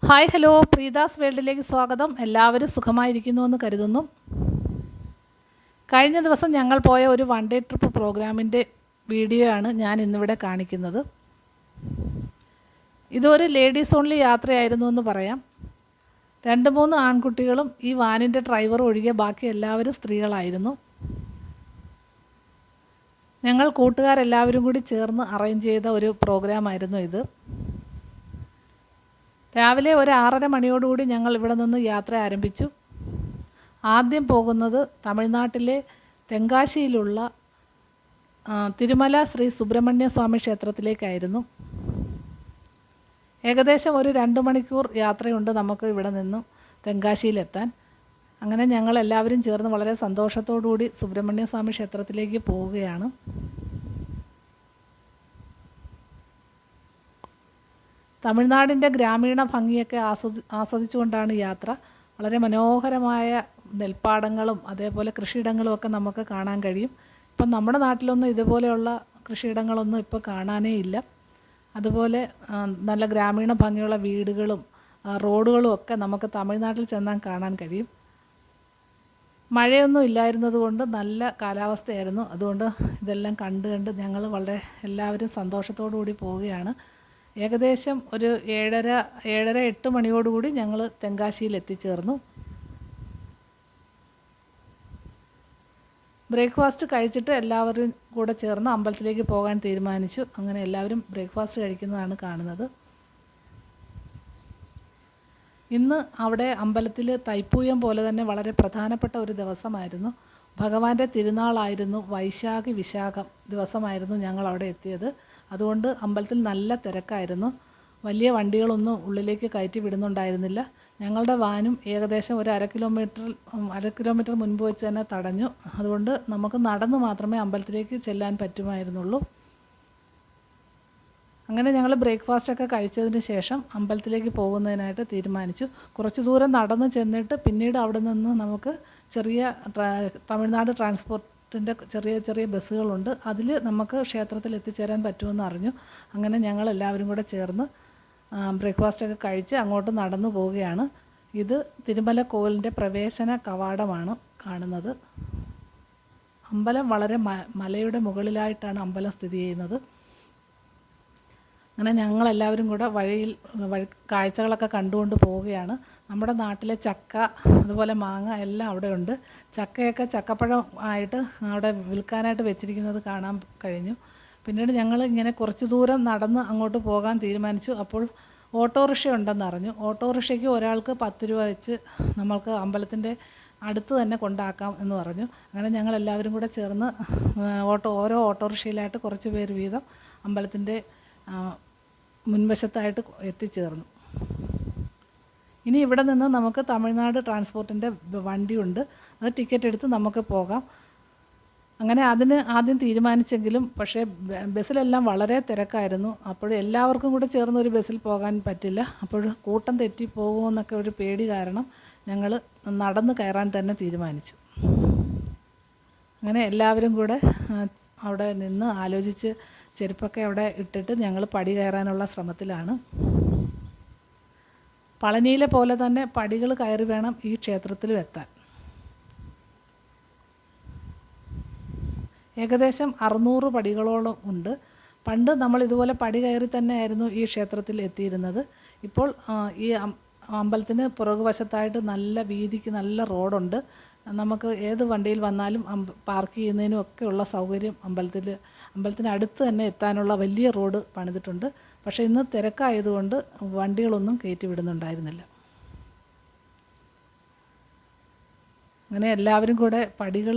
Hi hello, പ്രീതാസ് വേൾഡിലേക്ക് സ്വാഗതം. എല്ലാവരും സുഖമായിരിക്കുന്നുവെന്ന് കരുതുന്നു. കഴിഞ്ഞ ദിവസം ഞങ്ങൾ പോയ ഒരു വൺ ഡേ ട്രിപ്പ് പ്രോഗ്രാമിൻ്റെ വീഡിയോ ആണ് ഞാൻ ഇന്നിവിടെ കാണിക്കുന്നത്. ഇതൊരു ലേഡീസ് ഓൺലി യാത്രയായിരുന്നു എന്ന് പറയാം. 2-3 ആൺകുട്ടികളും ഈ വാനിൻ്റെ ഡ്രൈവർ ഒഴികെ ബാക്കി എല്ലാവരും സ്ത്രീകളായിരുന്നു. ഞങ്ങൾ കൂട്ടുകാരെല്ലാവരും കൂടി ചേർന്ന് അറേഞ്ച് ചെയ്ത ഒരു പ്രോഗ്രാമായിരുന്നു ഇത്. രാവിലെ ഒരു 6:30 മണിയോടുകൂടി ഞങ്ങൾ ഇവിടെ നിന്ന് യാത്ര ആരംഭിച്ചു. ആദ്യം പോകുന്നത് തമിഴ്നാട്ടിലെ തെങ്കാശിയിലുള്ള തിരുമല ശ്രീ സുബ്രഹ്മണ്യ സ്വാമി ക്ഷേത്രത്തിലേക്കായിരുന്നു. ഏകദേശം ഒരു 2 മണിക്കൂർ യാത്രയുണ്ട് നമുക്ക് ഇവിടെ നിന്നും തെങ്കാശിയിലെത്താൻ. അങ്ങനെ ഞങ്ങൾ എല്ലാവരും ചേർന്ന് വളരെ സന്തോഷത്തോടുകൂടി സുബ്രഹ്മണ്യ സ്വാമി ക്ഷേത്രത്തിലേക്ക് പോവുകയാണ്. തമിഴ്നാടിൻ്റെ ഗ്രാമീണ ഭംഗിയൊക്കെ ആസ്വദിച്ചുകൊണ്ടാണ് യാത്ര. വളരെ മനോഹരമായ നെൽപ്പാടങ്ങളും അതേപോലെ കൃഷിയിടങ്ങളും ഒക്കെ നമുക്ക് കാണാൻ കഴിയും. ഇപ്പം നമ്മുടെ നാട്ടിലൊന്നും ഇതുപോലെയുള്ള കൃഷിയിടങ്ങളൊന്നും ഇപ്പോൾ കാണാനേ ഇല്ല. അതുപോലെ നല്ല ഗ്രാമീണ ഭംഗിയുള്ള വീടുകളും റോഡുകളും ഒക്കെ നമുക്ക് തമിഴ്നാട്ടിൽ ചെന്നാൽ കാണാൻ കഴിയും. മഴയൊന്നും ഇല്ലായിരുന്നതുകൊണ്ട് നല്ല കാലാവസ്ഥയായിരുന്നു. അതുകൊണ്ട് ഇതെല്ലാം കണ്ട് ഞങ്ങൾ വളരെ എല്ലാവരും സന്തോഷത്തോടു കൂടി പോവുകയാണ്. ഏകദേശം ഒരു 7:30-8 മണിയോടുകൂടി ഞങ്ങൾ തെങ്കാശിയിൽ എത്തിച്ചേർന്നു. ബ്രേക്ക്ഫാസ്റ്റ് കഴിച്ചിട്ട് എല്ലാവരും കൂടെ ചേർന്ന് അമ്പലത്തിലേക്ക് പോകാൻ തീരുമാനിച്ചു. അങ്ങനെ എല്ലാവരും ബ്രേക്ക്ഫാസ്റ്റ് കഴിക്കുന്നതാണ് കാണുന്നത്. ഇന്ന് അവിടെ അമ്പലത്തിൽ തൈപ്പൂയം പോലെ തന്നെ വളരെ പ്രധാനപ്പെട്ട ഒരു ദിവസമായിരുന്നു. ഭഗവാന്റെ തിരുനാളായിരുന്നു. വൈശാഖി വിശാഖം ദിവസമായിരുന്നു ഞങ്ങൾ അവിടെ എത്തിയത്. അതുകൊണ്ട് അമ്പലത്തിൽ നല്ല തിരക്കായിരുന്നു. വലിയ വണ്ടികളൊന്നും ഉള്ളിലേക്ക് കയറ്റി വിടുന്നുണ്ടായിരുന്നില്ല. ഞങ്ങളുടെ വാനും ഏകദേശം ഒരു 1/2 കിലോമീറ്റർ മുൻപ് വെച്ച് തന്നെ തടഞ്ഞു. അതുകൊണ്ട് നമുക്ക് നടന്ന് മാത്രമേ അമ്പലത്തിലേക്ക് ചെല്ലാൻ പറ്റുമായിരുന്നുള്ളൂ. അങ്ങനെ ഞങ്ങൾ ബ്രേക്ക്ഫാസ്റ്റൊക്കെ കഴിച്ചതിന് ശേഷം അമ്പലത്തിലേക്ക് പോകുന്നതിനായിട്ട് തീരുമാനിച്ചു. കുറച്ച് ദൂരം നടന്ന് ചെന്നിട്ട് പിന്നീട് അവിടെ നിന്ന് നമുക്ക് ചെറിയ തമിഴ്നാട് ട്രാൻസ്പോർട്ടിൻ്റെ ചെറിയ ബസ്സുകളുണ്ട്. അതിൽ നമുക്ക് ക്ഷേത്രത്തിൽ എത്തിച്ചേരാൻ പറ്റുമെന്ന് അറിഞ്ഞു. അങ്ങനെ ഞങ്ങൾ എല്ലാവരും കൂടെ ചേർന്ന് ബ്രേക്ക്ഫാസ്റ്റൊക്കെ കഴിച്ച് അങ്ങോട്ട് നടന്നു പോവുകയാണ്. ഇത് തിരുമല കോവിലിൻ്റെ പ്രവേശന കവാടമാണ് കാണുന്നത്. അമ്പലം വളരെ മലയുടെ മുകളിലായിട്ടാണ് അമ്പലം സ്ഥിതി ചെയ്യുന്നത്. അങ്ങനെ ഞങ്ങളെല്ലാവരും കൂടെ കാഴ്ചകളൊക്കെ കണ്ടുകൊണ്ട് പോവുകയാണ്. നമ്മുടെ നാട്ടിലെ ചക്ക അതുപോലെ മാങ്ങ എല്ലാം അവിടെ ഉണ്ട്. ചക്കയൊക്കെ ചക്കപ്പഴം ആയിട്ട് അവിടെ വിൽക്കാനായിട്ട് വെച്ചിരിക്കുന്നത് കാണാൻ കഴിഞ്ഞു. പിന്നീട് ഞങ്ങൾ ഇങ്ങനെ കുറച്ച് ദൂരം നടന്ന് അങ്ങോട്ട് പോകാൻ തീരുമാനിച്ചു. അപ്പോൾ ഓട്ടോറിക്ഷ ഉണ്ടെന്നറിഞ്ഞു. ഓട്ടോറിക്ഷയ്ക്ക് ഒരാൾക്ക് 10 രൂപ വെച്ച് നമ്മൾക്ക് അമ്പലത്തിൻ്റെ അടുത്ത് തന്നെ കൊണ്ടാക്കാം എന്ന് പറഞ്ഞു. അങ്ങനെ ഞങ്ങളെല്ലാവരും കൂടെ ചേർന്ന് ഓരോ ഓട്ടോറിക്ഷയിലായിട്ട് കുറച്ച് പേര് വീതം അമ്പലത്തിൻ്റെ മുൻവശത്തായിട്ട് എത്തിച്ചേർന്നു. ഇനി ഇവിടെ നിന്ന് നമുക്ക് തമിഴ്നാട് ട്രാൻസ്പോർട്ടിൻ്റെ വണ്ടിയുണ്ട്. അത് ടിക്കറ്റ് എടുത്ത് നമുക്ക് പോകാം. അങ്ങനെ അതിന് ആദ്യം തീരുമാനിച്ചെങ്കിലും പക്ഷേ ബസ്സിലെല്ലാം വളരെ തിരക്കായിരുന്നു. അപ്പോൾ എല്ലാവർക്കും കൂടെ ചേർന്ന് ഒരു ബസ്സിൽ പോകാൻ പറ്റില്ല. അപ്പോൾ കൂട്ടം തെറ്റി പോകുമെന്നൊക്കെ ഒരു പേടി കാരണം ഞങ്ങൾ നടന്ന് കയറാൻ തന്നെ തീരുമാനിച്ചു. അങ്ങനെ എല്ലാവരും കൂടെ അവിടെ നിന്ന് ആലോചിച്ച് ചെരുപ്പൊക്കെ അവിടെ ഇട്ടിട്ട് ഞങ്ങൾ പടി കയറാനുള്ള ശ്രമത്തിലാണ്. പളനിയിലെ പോലെ തന്നെ പടികൾ കയറി വേണം ഈ ക്ഷേത്രത്തിലും എത്താൻ. ഏകദേശം 600 പടികളോളം ഉണ്ട്. പണ്ട് നമ്മൾ ഇതുപോലെ പടി കയറി തന്നെയായിരുന്നു ഈ ക്ഷേത്രത്തിൽ എത്തിയിരുന്നത്. ഇപ്പോൾ ഈ അമ്പലത്തിന് പുറകുവശത്തായിട്ട് നല്ല വീതിക്ക് നല്ല റോഡുണ്ട്. നമുക്ക് ഏത് വണ്ടിയിൽ വന്നാലും പാർക്ക് ചെയ്യുന്നതിനും ഒക്കെ ഉള്ള സൗകര്യം അമ്പലത്തിനടുത്ത് തന്നെ എത്താനുള്ള വലിയ റോഡ് പണിതിട്ടുണ്ട്. പക്ഷേ ഇന്ന് തിരക്കായതുകൊണ്ട് വണ്ടികളൊന്നും കയറ്റി വിടുന്നുണ്ടായിരുന്നില്ല. അങ്ങനെ എല്ലാവരും കൂടെ പടികൾ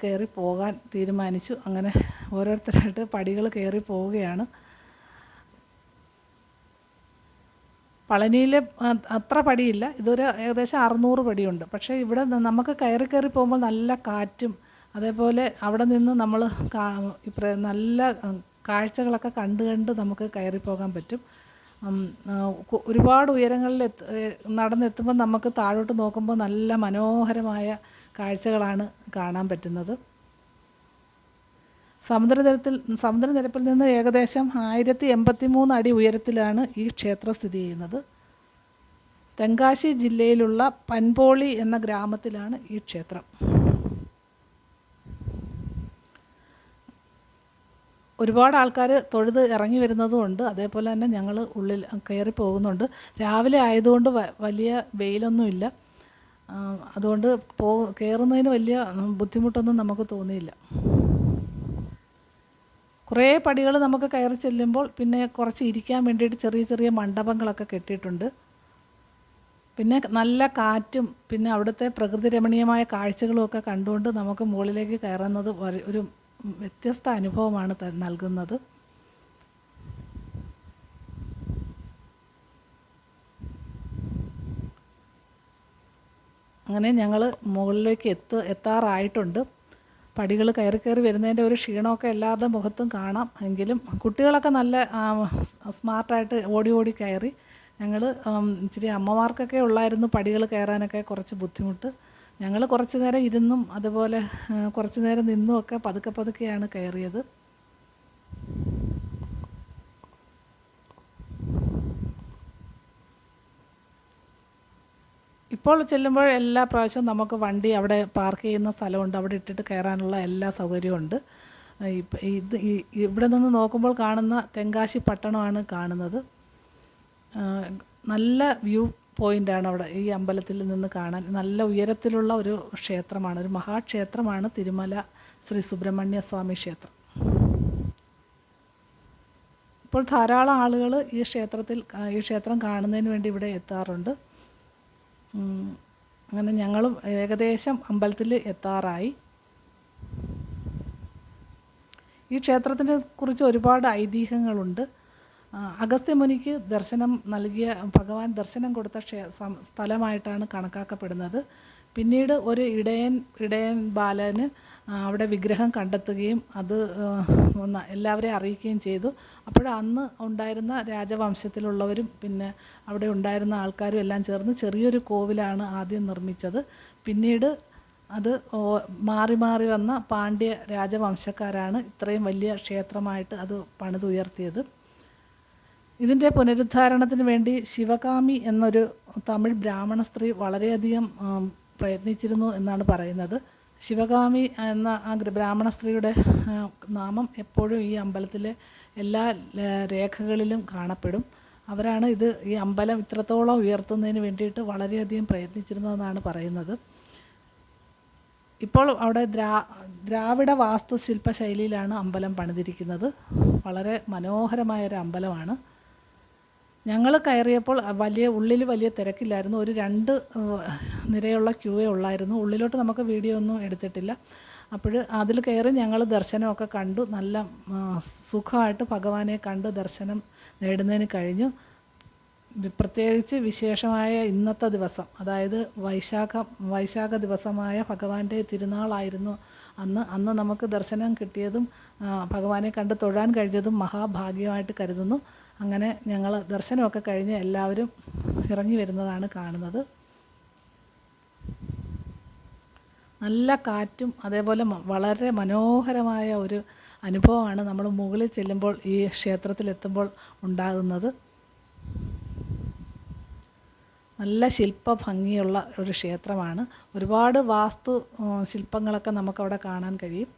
കയറി പോകാൻ തീരുമാനിച്ചു. അങ്ങനെ ഓരോരുത്തരായിട്ട് പടികൾ കയറി പോവുകയാണ്. പളനിയിലെ അത്ര പടിയില്ല. ഇതൊരു ഏകദേശം 600 പടിയുണ്ട്. പക്ഷേ ഇവിടെ നമുക്ക് കയറി പോകുമ്പോൾ നല്ല കാറ്റും അതേപോലെ അവിടെ നിന്ന് നമ്മൾ നല്ല കാഴ്ചകളൊക്കെ കണ്ട് നമുക്ക് കയറി പോകാൻ പറ്റും. ഒരുപാട് ഉയരങ്ങളിൽ നടന്നെത്തുമ്പോൾ നമുക്ക് താഴോട്ട് നോക്കുമ്പോൾ നല്ല മനോഹരമായ കാഴ്ചകളാണ് കാണാൻ പറ്റുന്നത്. സമുദ്രനിരപ്പിൽ നിന്ന് ഏകദേശം 1083 അടി ഉയരത്തിലാണ് ഈ ക്ഷേത്രം സ്ഥിതി ചെയ്യുന്നത്. തെങ്കാശി ജില്ലയിലുള്ള പൻപോളി എന്ന ഗ്രാമത്തിലാണ് ഈ ക്ഷേത്രം. ഒരുപാട് ആൾക്കാർ തൊഴുത് ഇറങ്ങി വരുന്നതുമുണ്ട്. അതേപോലെ തന്നെ ഞങ്ങൾ ഉള്ളിൽ കയറി പോകുന്നുണ്ട്. രാവിലെ ആയതുകൊണ്ട് വലിയ വെയിലൊന്നുമില്ല. അതുകൊണ്ട് കയറുന്നതിന് വലിയ ബുദ്ധിമുട്ടൊന്നും നമുക്ക് തോന്നിയില്ല. കുറേ പടികൾ നമുക്ക് കയറി ചെല്ലുമ്പോൾ പിന്നെ കുറച്ച് ഇരിക്കാൻ വേണ്ടിയിട്ട് ചെറിയ ചെറിയ മണ്ഡപങ്ങളൊക്കെ കെട്ടിയിട്ടുണ്ട്. പിന്നെ നല്ല കാറ്റും പിന്നെ അവിടുത്തെ പ്രകൃതി രമണീയമായ കാഴ്ചകളുമൊക്കെ കണ്ടുകൊണ്ട് നമുക്ക് മുകളിലേക്ക് കയറുന്നത് ഒരു വ്യത്യസ്ത അനുഭവമാണ് നൽകുന്നത്. അങ്ങനെ ഞങ്ങൾ മുകളിലേക്ക് എത്താറായിട്ടുണ്ട്. പടികൾ കയറി കയറി വരുന്നതിൻ്റെ ഒരു ക്ഷീണമൊക്കെ എല്ലാവരുടെ മുഖത്തും കാണാം. എങ്കിലും കുട്ടികളൊക്കെ നല്ല സ്മാർട്ടായിട്ട് ഓടി ഓടി കയറി. ഞങ്ങൾ ഇച്ചിരി അമ്മമാർക്കൊക്കെ ഉള്ളായിരുന്നു പടികൾ കയറാനൊക്കെ കുറച്ച് ബുദ്ധിമുട്ട്. ഞങ്ങൾ കുറച്ച് നേരം ഇരുന്നും അതുപോലെ കുറച്ച് നേരം നിന്നും ഒക്കെ പതുക്കെ പതുക്കെയാണ് കയറിയത്. ഇപ്പോൾ ചെല്ലുമ്പോൾ എല്ലാ പ്രാവശ്യവും നമുക്ക് വണ്ടി അവിടെ പാർക്ക് ചെയ്യുന്ന സ്ഥലമുണ്ട്. അവിടെ ഇട്ടിട്ട് കയറാനുള്ള എല്ലാ സൗകര്യമുണ്ട്. ഇവിടെ നിന്ന് നോക്കുമ്പോൾ കാണുന്ന തെങ്കാശി പട്ടണമാണ് കാണുന്നത്. നല്ല വ്യൂ പോയിൻ്റാണ് അവിടെ ഈ അമ്പലത്തിൽ നിന്ന് കാണാൻ. നല്ല ഉയരത്തിലുള്ള ഒരു ക്ഷേത്രമാണ്, ഒരു മഹാക്ഷേത്രമാണ് തിരുമല ശ്രീ സുബ്രഹ്മണ്യ സ്വാമി ക്ഷേത്രം. ഇപ്പോൾ ധാരാളം ആളുകൾ ഈ ക്ഷേത്രം കാണുന്നതിന് വേണ്ടി ഇവിടെ എത്താറുണ്ട്. അങ്ങനെ ഞങ്ങളും ഏകദേശം അമ്പലത്തിൽ എത്താറായി. ഈ ക്ഷേത്രത്തിനെ കുറിച്ച് ഒരുപാട് ഐതിഹ്യങ്ങളുണ്ട്. അഗസ്ത്യമുനിക്ക് ദർശനം നൽകിയ ഭഗവാൻ ദർശനം കൊടുത്ത സ്ഥലമായിട്ടാണ് കണക്കാക്കപ്പെടുന്നത്. പിന്നീട് ഒരു ഇടയൻ ബാലന് അവിടെ വിഗ്രഹം കണ്ടെത്തുകയും അത് എല്ലാവരെയും അറിയിക്കുകയും ചെയ്തു. അന്ന് ഉണ്ടായിരുന്ന രാജവംശത്തിലുള്ളവരും പിന്നെ അവിടെ ഉണ്ടായിരുന്ന ആൾക്കാരും എല്ലാം ചേർന്ന് ചെറിയൊരു കോവിലാണ് ആദ്യം നിർമ്മിച്ചത്. പിന്നീട് അത് മാറി മാറി വന്ന പാണ്ഡ്യ രാജവംശക്കാരാണ് ഇത്രയും വലിയ ക്ഷേത്രമായിട്ട് അത് പണിതുയർത്തിയത്. ഇതിൻ്റെ പുനരുദ്ധാരണത്തിന് വേണ്ടി ശിവകാമി എന്നൊരു തമിഴ് ബ്രാഹ്മണ സ്ത്രീ വളരെയധികം പ്രയത്നിച്ചിരുന്നു എന്നാണ് പറയുന്നത്. ശിവകാമി എന്ന ആ ബ്രാഹ്മണ സ്ത്രീയുടെ നാമം എപ്പോഴും ഈ അമ്പലത്തിലെ എല്ലാ രേഖകളിലും കാണപ്പെടും. അവരാണ് ഈ അമ്പലം ഇത്രത്തോളം ഉയർത്തുന്നതിന് വേണ്ടിയിട്ട് വളരെയധികം പ്രയത്നിച്ചിരുന്നതെന്നാണ് പറയുന്നത്. ഇപ്പോൾ അവിടെ ദ്രാവിഡ വാസ്തുശില്പ ശൈലിയിലാണ് അമ്പലം പണിതിരിക്കുന്നത്. വളരെ മനോഹരമായൊരു അമ്പലമാണ്. ഞങ്ങൾ കയറിയപ്പോൾ ഉള്ളിൽ വലിയ തിരക്കില്ലായിരുന്നു. ഒരു 2 നിരയുള്ള ക്യൂവേ ഉള്ളായിരുന്നു. ഉള്ളിലോട്ട് നമുക്ക് വീഡിയോ ഒന്നും എടുത്തിട്ടില്ല. അതിൽ കയറി ഞങ്ങൾ ദർശനമൊക്കെ കണ്ടു. നല്ല സുഖമായിട്ട് ഭഗവാനെ കണ്ട് ദർശനം നേടുന്നതിന് കഴിഞ്ഞു. പ്രത്യേകിച്ച് വിശേഷമായ ഇന്നത്തെ ദിവസം, അതായത് വൈശാഖ ദിവസമായ ഭഗവാന്റെ തിരുനാളായിരുന്നു അന്ന് നമുക്ക് ദർശനം കിട്ടിയതും ഭഗവാനെ കണ്ട് തൊഴാൻ കഴിഞ്ഞതും മഹാഭാഗ്യമായിട്ട് കരുതുന്നു. അങ്ങനെ ഞങ്ങൾ ദർശനമൊക്കെ കഴിഞ്ഞ് എല്ലാവരും ഇറങ്ങി വരുന്നതാണ് കാണുന്നത്. നല്ല കാറ്റും അതേപോലെ വളരെ മനോഹരമായ ഒരു അനുഭവമാണ് നമ്മൾ മുകളിൽ ചെല്ലുമ്പോൾ ഈ ക്ഷേത്രത്തിലെത്തുമ്പോൾ ഉണ്ടാകുന്നത്. നല്ല ശില്പഭംഗിയുള്ള ഒരു ക്ഷേത്രമാണ്. ഒരുപാട് ശില്പങ്ങളൊക്കെ നമുക്കവിടെ കാണാൻ കഴിയും.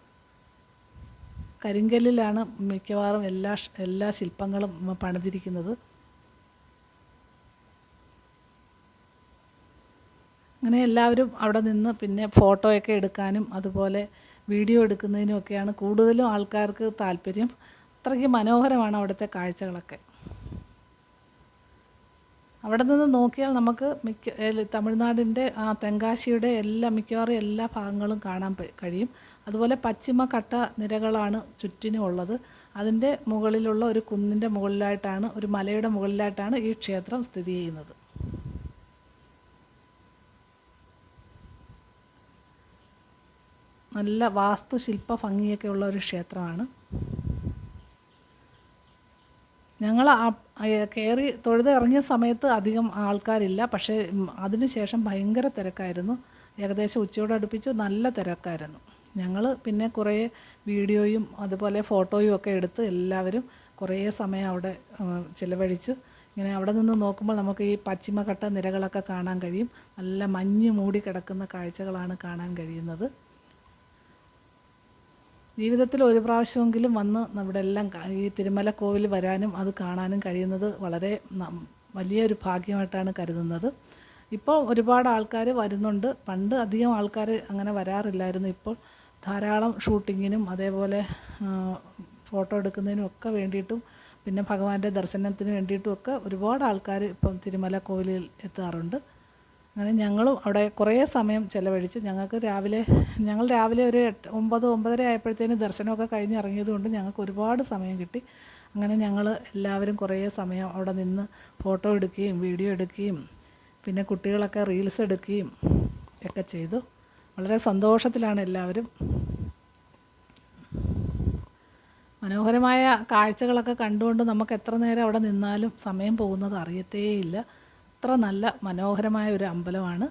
കരിങ്കല്ലിലാണ് മിക്കവാറും എല്ലാ ശില്പങ്ങളും പണിതിരിക്കുന്നത്. അങ്ങനെ എല്ലാവരും അവിടെ നിന്ന് പിന്നെ ഫോട്ടോയൊക്കെ എടുക്കാനും അതുപോലെ വീഡിയോ എടുക്കുന്നതിനുമൊക്കെയാണ് കൂടുതലും ആൾക്കാർക്ക് താല്പര്യം. അത്രയ്ക്ക് മനോഹരമാണ് അവിടുത്തെ കാഴ്ചകളൊക്കെ. അവിടെ നിന്ന് നോക്കിയാൽ നമുക്ക് തമിഴ്നാടിൻ്റെ തെങ്കാശിയുടെ മിക്കവാറും എല്ലാ ഭാഗങ്ങളും കാണാൻ കഴിയും. അതുപോലെ പശ്ചിമഘട്ട നിരകളാണ് ചുറ്റിനും ഉള്ളത്. അതിൻ്റെ മുകളിലുള്ള ഒരു കുന്നിൻ്റെ മുകളിലായിട്ടാണ്, ഒരു മലയുടെ മുകളിലായിട്ടാണ് ഈ ക്ഷേത്രം സ്ഥിതി ചെയ്യുന്നത്. നല്ല വാസ്തുശില്പ ഭംഗിയൊക്കെ ഉള്ള ഒരു ക്ഷേത്രമാണ്. ഞങ്ങൾ കയറി തൊഴുത് ഇറങ്ങിയ സമയത്ത് അധികം ആൾക്കാരില്ല. പക്ഷേ അതിനുശേഷം ഭയങ്കര തിരക്കായിരുന്നു. ഏകദേശം ഉച്ചയോടടുപ്പിച്ച് നല്ല തിരക്കായിരുന്നു. ഞങ്ങൾ പിന്നെ കുറേ വീഡിയോയും അതുപോലെ ഫോട്ടോയും ഒക്കെ എടുത്ത് എല്ലാവരും കുറേ സമയം അവിടെ ചിലവഴിച്ചു. ഇങ്ങനെ അവിടെ നിന്ന് നോക്കുമ്പോൾ നമുക്ക് ഈ പശ്ചിമഘട്ട നിരകളൊക്കെ കാണാൻ കഴിയും. നല്ല മഞ്ഞ് മൂടി കിടക്കുന്ന കാഴ്ചകളാണ് കാണാൻ കഴിയുന്നത്. ജീവിതത്തിൽ ഒരു പ്രാവശ്യമെങ്കിലും വന്ന് ഇവിടെ എല്ലാം ഈ തിരുമല കോവിൽ വരാനും അത് കാണാനും കഴിയുന്നത് വളരെ വലിയൊരു ഭാഗ്യമായിട്ടാണ് കരുതുന്നത്. ഇപ്പോൾ ഒരുപാട് ആൾക്കാർ വരുന്നുണ്ട്. പണ്ട് അധികം ആൾക്കാർ അങ്ങനെ വരാറില്ലായിരുന്നു. ഇപ്പോൾ ധാരാളം ഷൂട്ടിങ്ങിനും അതേപോലെ ഫോട്ടോ എടുക്കുന്നതിനും ഒക്കെ വേണ്ടിയിട്ടും പിന്നെ ഭഗവാന്റെ ദർശനത്തിന് വേണ്ടിയിട്ടും ഒക്കെ ഒരുപാട് ആൾക്കാർ ഇപ്പം തിരുമല കോവിലിൽ എത്താറുണ്ട്. അങ്ങനെ ഞങ്ങളും അവിടെ കുറേ സമയം ചിലവഴിച്ചു. ഞങ്ങൾ രാവിലെ ഒരു 9-9:30 ആയപ്പോഴത്തേന് ദർശനമൊക്കെ കഴിഞ്ഞ് ഇറങ്ങിയത് കൊണ്ട് ഞങ്ങൾക്ക് ഒരുപാട് സമയം കിട്ടി. അങ്ങനെ ഞങ്ങൾ എല്ലാവരും കുറേ സമയം അവിടെ നിന്ന് ഫോട്ടോ എടുക്കുകയും വീഡിയോ എടുക്കുകയും പിന്നെ കുട്ടികളൊക്കെ റീൽസ് എടുക്കുകയും ഒക്കെ ചെയ്തു. വളരെ സന്തോഷത്തിലാണ് എല്ലാവരും. മനോഹരമായ കാഴ്ചകളൊക്കെ കണ്ടുകൊണ്ട് നമുക്ക് എത്ര നേരം അവിടെ നിന്നാലും സമയം പോകുന്നത് അറിയത്തേയില്ല. അത്ര നല്ല മനോഹരമായ ഒരു അമ്പലമാണ്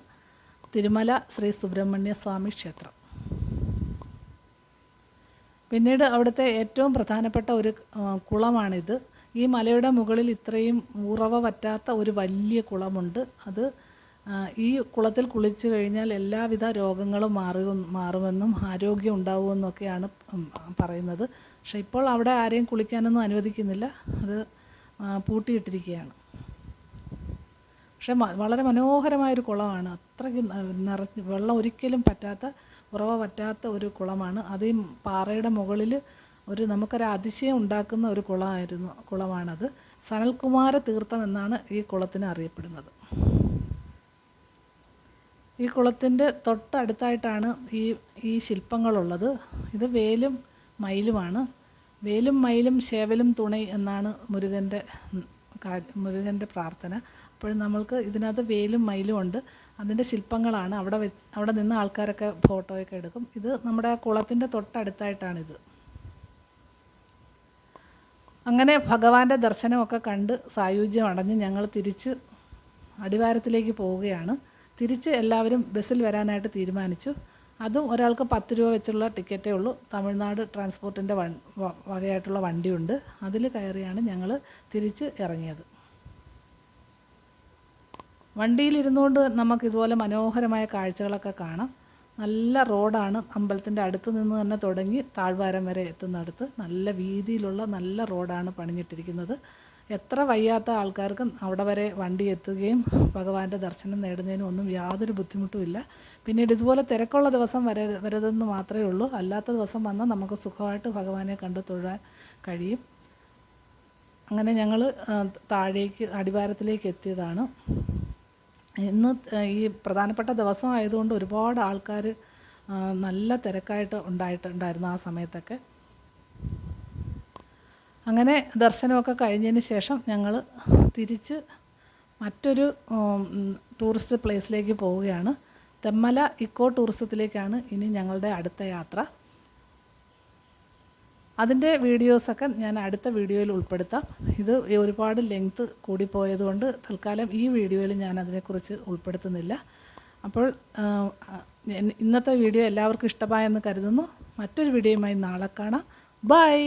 തിരുമല ശ്രീ സുബ്രഹ്മണ്യ സ്വാമി ക്ഷേത്രം. പിന്നീട് അവിടുത്തെ ഏറ്റവും പ്രധാനപ്പെട്ട ഒരു കുളമാണിത്. ഈ മലയുടെ മുകളിൽ ഇത്രയും ഉറവ പറ്റാത്ത ഒരു വലിയ കുളമുണ്ട്. അത് ഈ കുളത്തിൽ കുളിച്ചു കഴിഞ്ഞാൽ എല്ലാവിധ രോഗങ്ങളും മാറുമെന്നും ആരോഗ്യം ഉണ്ടാവുമെന്നൊക്കെയാണ് പറയുന്നത്. പക്ഷേ ഇപ്പോൾ അവിടെ ആരെയും കുളിക്കാനൊന്നും അനുവദിക്കുന്നില്ല. അത് പൂട്ടിയിട്ടിരിക്കുകയാണ്. പക്ഷേ വളരെ മനോഹരമായൊരു കുളമാണ്. അത്രയ്ക്ക് നിറച്ച് വെള്ളം ഒരിക്കലും ഉറവ പറ്റാത്ത ഒരു കുളമാണ്. അത് ഈ പാറയുടെ മുകളിൽ നമുക്കൊരു അതിശയം ഉണ്ടാക്കുന്ന ഒരു കുളമാണത്. സനൽകുമാര തീർത്ഥം എന്നാണ് ഈ കുളത്തിന് അറിയപ്പെടുന്നത്. ഈ കുളത്തിൻ്റെ തൊട്ടടുത്തായിട്ടാണ് ഈ ശില്പങ്ങളുള്ളത്. ഇത് വേലും മയിലുമാണ്. വേലും മയിലും ശേവലും തുണൈ എന്നാണ് മുരുകൻ്റെ പ്രാർത്ഥന. അപ്പോൾ നമ്മൾക്ക് ഇതിനകത്ത് വേലും മയിലും ഉണ്ട്. അതിൻ്റെ ശില്പങ്ങളാണ്. അവിടെ നിന്ന് ആൾക്കാരൊക്കെ ഫോട്ടോയൊക്കെ എടുക്കും. ഇത് നമ്മുടെ കുളത്തിൻ്റെ തൊട്ടടുത്തായിട്ടാണിത്. അങ്ങനെ ഭഗവാന്റെ ദർശനമൊക്കെ കണ്ട് സായുജ്യം അടഞ്ഞ് ഞങ്ങൾ തിരിച്ച് അടിവാരത്തിലേക്ക് പോവുകയാണ്. തിരിച്ച് എല്ലാവരും ബസ്സിൽ വരാനായിട്ട് തീരുമാനിച്ചു. അതും ഒരാൾക്ക് 10 രൂപ വെച്ചുള്ള ടിക്കറ്റേ ഉള്ളൂ. തമിഴ്നാട് ട്രാൻസ്പോർട്ടിൻ്റെ വകയായിട്ടുള്ള വണ്ടിയുണ്ട്. അതിൽ കയറിയാണ് ഞങ്ങൾ തിരിച്ച് ഇറങ്ങിയത്. വണ്ടിയിലിരുന്നുകൊണ്ട് നമുക്കിതുപോലെ മനോഹരമായ കാഴ്ചകളൊക്കെ കാണാം. നല്ല റോഡാണ്. അമ്പലത്തിൻ്റെ അടുത്ത് നിന്ന് തന്നെ തുടങ്ങി താഴ്വാരം വരെ എത്തുന്നിടത്ത് നല്ല വീതിയിലുള്ള നല്ല റോഡാണ് പണിഞ്ഞിട്ടിരിക്കുന്നത്. എത്ര വയ്യാത്ത ആൾക്കാർക്കും അവിടെ വരെ വണ്ടി എത്തുകയും ഭഗവാന്റെ ദർശനം നേടുന്നതിനും ഒന്നും യാതൊരു ബുദ്ധിമുട്ടുമില്ല. പിന്നീട് ഇതുപോലെ തിരക്കുള്ള ദിവസം വരരുതെന്ന് മാത്രമേ ഉള്ളൂ. അല്ലാത്ത ദിവസം വന്നാൽ നമുക്ക് സുഖമായിട്ട് ഭഗവാനെ കണ്ട് തൊഴാൻ കഴിയും. അങ്ങനെ ഞങ്ങൾ അടിവാരത്തിലേക്ക് എത്തിയതാണ്. ഇന്ന് ഈ പ്രധാനപ്പെട്ട ദിവസമായതുകൊണ്ട് ഒരുപാട് ആൾക്കാർ നല്ല തിരക്കായിട്ട് ഉണ്ടായിരുന്നു ആ സമയത്തൊക്കെ. അങ്ങനെ ദർശനമൊക്കെ കഴിഞ്ഞതിന് ശേഷം ഞങ്ങൾ തിരിച്ച് മറ്റൊരു ടൂറിസ്റ്റ് പ്ലേസിലേക്ക് പോവുകയാണ്. തെന്മല ഇക്കോ ടൂറിസത്തിലേക്കാണ് ഇനി ഞങ്ങളുടെ അടുത്ത യാത്ര. അതിൻ്റെ വീഡിയോസൊക്കെ ഞാൻ അടുത്ത വീഡിയോയിൽ ഉൾപ്പെടുത്താം. ഇത് ഒരുപാട് ലെങ്ത്ത് കൂടിപ്പോയതുകൊണ്ട് തൽക്കാലം ഈ വീഡിയോയിൽ ഞാൻ അതിനെക്കുറിച്ച് ഉൾപ്പെടുത്തുന്നില്ല. അപ്പോൾ ഇന്നത്തെ വീഡിയോ എല്ലാവർക്കും ഇഷ്ടമായെന്ന് കരുതുന്നു. മറ്റൊരു വീഡിയോയുമായി നാളെ കാണാം. ബൈ.